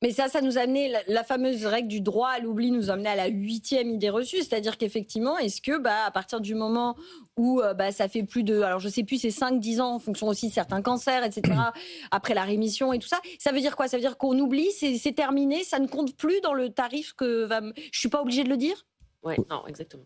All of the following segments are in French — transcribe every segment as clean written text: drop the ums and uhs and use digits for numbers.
Mais ça nous a amené, la fameuse règle du droit à l'oubli nous a amené à la 8e idée reçue, c'est-à-dire qu'effectivement, est-ce que à partir du moment où ça fait plus de, alors je sais plus, c'est 5-10 ans en fonction aussi de certains cancers, etc., après la rémission et tout ça, ça veut dire quoi? Ça veut dire qu'on oublie, c'est terminé, ça ne compte plus dans le tarif que va... Je suis pas obligée de le dire? Ouais, non, exactement.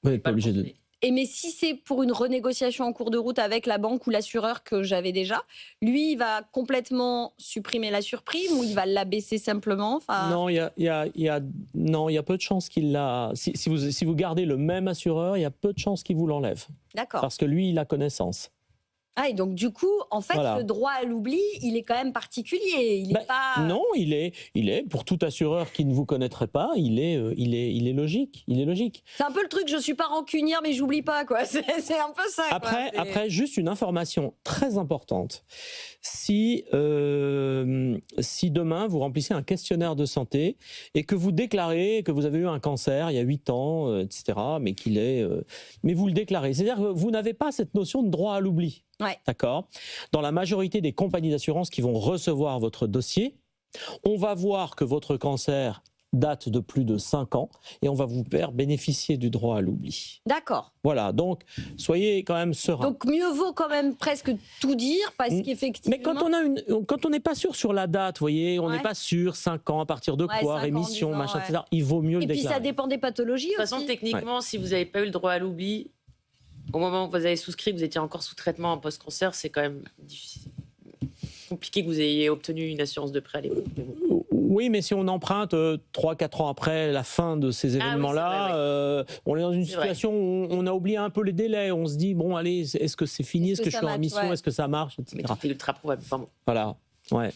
Vous n'êtes pas obligé de... Et mais si c'est pour une renégociation en cours de route avec la banque ou l'assureur que j'avais déjà, lui, il va complètement supprimer la surprime ou il va l'abaisser simplement? Non, il y a peu de chances qu'il la... Si vous gardez le même assureur, il y a peu de chances qu'il vous l'enlève. D'accord. Parce que lui, il a connaissance. Ah, et donc du coup, en fait, Voilà. le droit à l'oubli, il est quand même particulier. Il est pas... Non, il est, pour tout assureur qui ne vous connaîtrait pas, il est logique. Il est logique. C'est un peu le truc, je suis pas rancunière, mais j'oublie pas, quoi. C'est un peu ça. Après, juste une information très importante. Si demain, vous remplissez un questionnaire de santé et que vous déclarez que vous avez eu un cancer il y a 8 ans, etc., mais vous le déclarez. C'est-à-dire que vous n'avez pas cette notion de droit à l'oubli. Ouais. D'accord ? Dans la majorité des compagnies d'assurance qui vont recevoir votre dossier, on va voir que votre cancer date de plus de 5 ans et on va vous faire bénéficier du droit à l'oubli. D'accord. Voilà, donc soyez quand même serein. Donc mieux vaut quand même presque tout dire parce qu'effectivement... Mais quand on n'est pas sûr sur la date, vous voyez, on n'est pas sûr, 5 ans, à partir de quoi, 5 ans, rémission, 10 ans, machin, etc., il vaut mieux le Et puis déclarer. ça dépend des pathologies De toute façon, aussi. techniquement, si vous n'avez pas eu le droit à l'oubli, au moment où vous avez souscrit, que vous étiez encore sous traitement en post-cancer, c'est quand même difficile. Compliqué que vous ayez obtenu une assurance de prêt à l'époque. Oui, mais si on emprunte 3-4 ans après la fin de ces événements-là, on est dans une situation où on a oublié un peu les délais. On se dit, bon, allez, est-ce que c'est fini? Est-ce que je suis en mission? Est-ce que ça marche, etc. Mais tout est ultra probable. Enfin bon. Voilà. Ouais.